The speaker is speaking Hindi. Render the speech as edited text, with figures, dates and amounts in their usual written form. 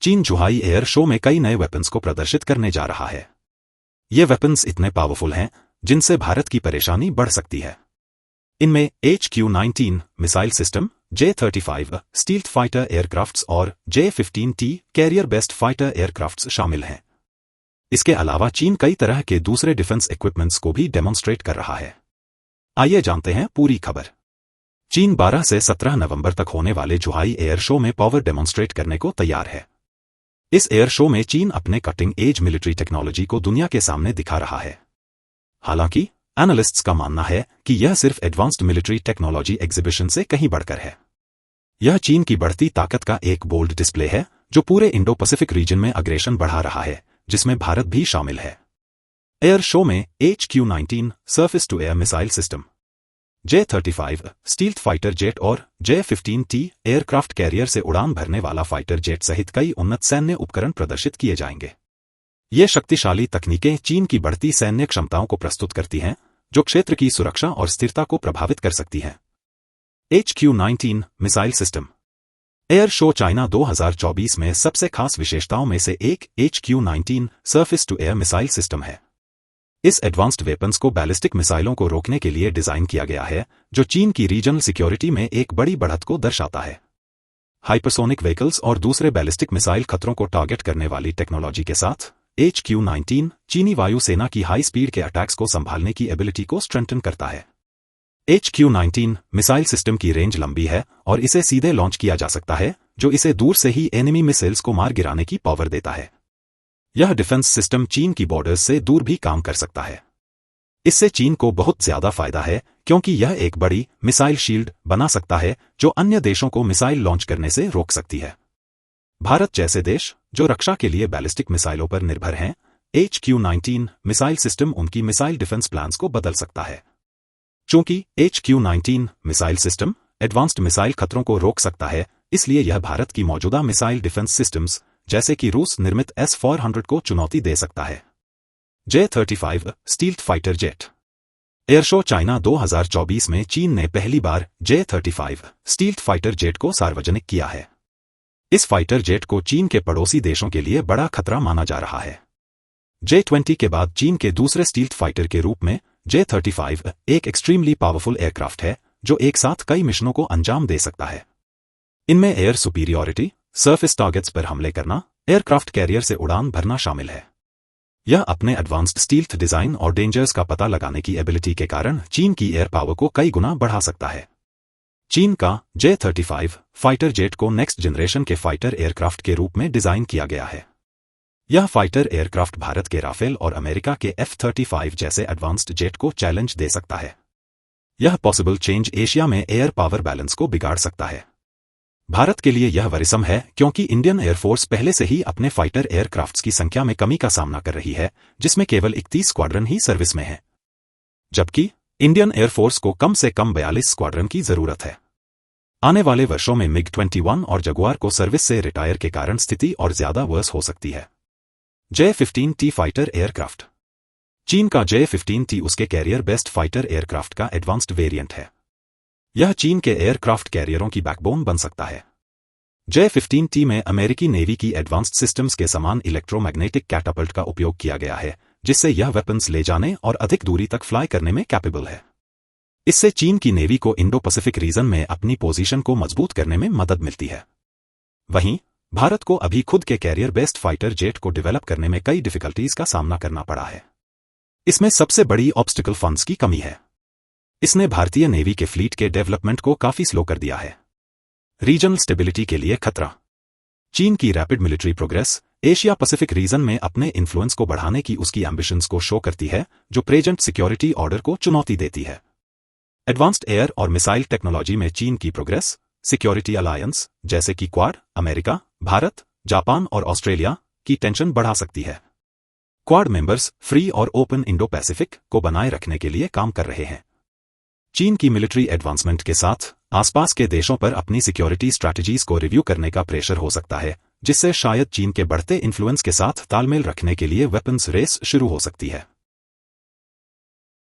चीन जुहाई एयर शो में कई नए वेपन्स को प्रदर्शित करने जा रहा है। ये वेपन्स इतने पावरफुल हैं जिनसे भारत की परेशानी बढ़ सकती है। इनमें HQ-19 missile system, J-35 stealth fighter aircrafts और J-15T career based fighter aircrafts शामिल हैं। इसके अलावा चीन कई तरह के दूसरे डिफेंस इक्विपमेंट्स को भी डेमोन्स्ट्रेट कर रहा है। आइए जानते हैं पूरी खबर। चीन 12 से 17 नवंबर तक होने वाले जुहाई एयर शो में पावर डेमोन्स्ट्रेट करने को तैयार है। इस एयर शो में चीन अपने कटिंग एज मिलिट्री टेक्नोलॉजी को दुनिया के सामने दिखा रहा है। हालांकि एनालिस्ट्स का मानना है कि यह सिर्फ एडवांस्ड मिलिट्री टेक्नोलॉजी एग्जीबिशन से कहीं बढ़कर है। यह चीन की बढ़ती ताकत का एक बोल्ड डिस्प्ले है जो पूरे इंडो पैसिफिक रीजन में अग्रेशन बढ़ा रहा है, जिसमें भारत भी शामिल है। एयर शो में HQ-19 surface to air missile system, J-35 stealth fighter jet और J-15T एयरक्राफ्ट कैरियर से उड़ान भरने वाला फाइटर जेट सहित कई उन्नत सैन्य उपकरण प्रदर्शित किए जाएंगे। ये शक्तिशाली तकनीकें चीन की बढ़ती सैन्य क्षमताओं को प्रस्तुत करती हैं, जो क्षेत्र की सुरक्षा और स्थिरता को प्रभावित कर सकती हैं। HQ-19 missile system. Air show China 2024 में सबसे खास विशेषताओं में से एक HQ-19 surface to air missile system है। इस एडवांस्ड वेपन्स को बैलिस्टिक मिसाइलों को रोकने के लिए डिजाइन किया गया है, जो चीन की रीजनल सिक्योरिटी में एक बड़ी बढ़त को दर्शाता है। हाइपरसोनिक व्हीकल्स और दूसरे बैलिस्टिक मिसाइल खतरों को टारगेट करने वाली टेक्नोलॉजी के साथ HQ-19 चीनी वायुसेना की हाई स्पीड के अटैक्स को संभालने की एबिलिटी को स्ट्रेंथन करता है। HQ-19 मिसाइल सिस्टम की रेंज लंबी है और इसे सीधे लॉन्च किया जा सकता है, जो इसे दूर से ही एनिमी मिसाइल्स को मार गिराने की पावर देता है। यह डिफेंस सिस्टम चीन की बॉर्डर्स से दूर भी काम कर सकता है। इससे चीन को बहुत ज्यादा फायदा है, क्योंकि यह एक बड़ी मिसाइल शील्ड बना सकता है जो अन्य देशों को मिसाइल लॉन्च करने से रोक सकती है। भारत जैसे देश जो रक्षा के लिए बैलिस्टिक मिसाइलों पर निर्भर हैं, HQ-19 मिसाइल सिस्टम उनकी मिसाइल डिफेंस प्लान्स को बदल सकता है। चूंकि HQ-19 missile system advanced missile खतरों को रोक सकता है, इसलिए यह भारत की मौजूदा मिसाइल डिफेंस सिस्टम्स जैसे कि रूस निर्मित S-400 को चुनौती दे सकता है। J-35 stealth fighter jet. Air show China 2024 में चीन ने पहली बार J-35 स्टील्थ फाइटर जेट को सार्वजनिक किया है। इस फाइटर जेट को चीन के पड़ोसी देशों के लिए बड़ा खतरा माना जा रहा है। J-20 के बाद चीन के दूसरे स्टील्थ फाइटर के रूप में J-35 एक एक्सट्रीमली पावरफुल एयरक्राफ्ट है, जो एक साथ कई मिशनों को अंजाम दे सकता है। इनमें एयर सुपीरियॉरिटी, सरफेस टारगेट्स पर हमले करना, एयरक्राफ्ट कैरियर से उड़ान भरना शामिल है। यह अपने एडवांस्ड स्टील्थ डिजाइन और डेंजर्स का पता लगाने की एबिलिटी के कारण चीन की एयर पावर को कई गुना बढ़ा सकता है। चीन का J-35 फाइटर जेट को नेक्स्ट जनरेशन के फाइटर एयरक्राफ्ट के रूप में डिजाइन किया गया है। यह फाइटर एयरक्राफ्ट भारत के राफेल और अमेरिका के F-35 जैसे एडवांस्ड जेट को चैलेंज दे सकता है। यह पॉसिबल चेंज एशिया में एयर पावर बैलेंस को बिगाड़ सकता है। भारत के लिए यह वरीसम है, क्योंकि इंडियन एयरफोर्स पहले से ही अपने फाइटर एयरक्राफ्ट्स की संख्या में कमी का सामना कर रही है, जिसमें केवल 31 स्क्वाड्रन ही सर्विस में है, जबकि इंडियन एयरफोर्स को कम से कम 42 स्क्वाड्रन की जरूरत है। आने वाले वर्षों में MiG-21 और जगुआर को सर्विस से रिटायर के कारण स्थिति और ज्यादा वर्स हो सकती है। J-15T fighter aircraft. चीन का J-15T उसके कैरियर बेस्ड फाइटर एयरक्राफ्ट का एडवांस्ड वेरिएंट है। यह चीन के एयरक्राफ्ट कैरियरों की बैकबोन बन सकता है। J-15T में अमेरिकी नेवी की एडवांस्ड सिस्टम्स के समान इलेक्ट्रोमैग्नेटिक कैटापल्ट का उपयोग किया गया है, जिससे यह वेपन्स ले जाने और अधिक दूरी तक फ्लाई करने में कैपेबल है। इससे चीन की नेवी को इंडो पैसिफिक रीजन में अपनी पोजीशन को मजबूत करने में मदद मिलती है। वहीं भारत को अभी खुद के कैरियर बेस्ड फाइटर जेट को डेवलप करने में कई डिफिकल्टीज का सामना करना पड़ा है। इसमें सबसे बड़ी ऑब्स्टिकल फंड्स की कमी है। इसने भारतीय नेवी के फ्लीट के डेवलपमेंट को काफी स्लो कर दिया है। रीजनल स्टेबिलिटी के लिए खतरा। चीन की rapid military progress Asia Pacific region में अपने इन्फ्लुएंस को बढ़ाने की उसकी एम्बिशंस को शो करती है, जो प्रेजेंट सिक्योरिटी ऑर्डर को चुनौती देती है। एडवांस्ड एयर और मिसाइल टेक्नोलॉजी में चीन की प्रोग्रेस सिक्योरिटी अलायंस जैसे कि क्वाड, अमेरिका, भारत, जापान और ऑस्ट्रेलिया की टेंशन बढ़ा सकती है। क्वाड मेंबर्स फ्री और ओपन इंडो पैसिफिक को बनाए रखने के लिए काम कर रहे हैं। चीन की मिलिट्री एडवांसमेंट के साथ आसपास के देशों पर अपनी सिक्योरिटी स्ट्रैटेजीज को रिव्यू करने का प्रेशर हो सकता है, जिससे शायद चीन के बढ़ते इन्फ्लुएंस के साथ तालमेल रखने के लिए वेपन्स रेस शुरू हो सकती है।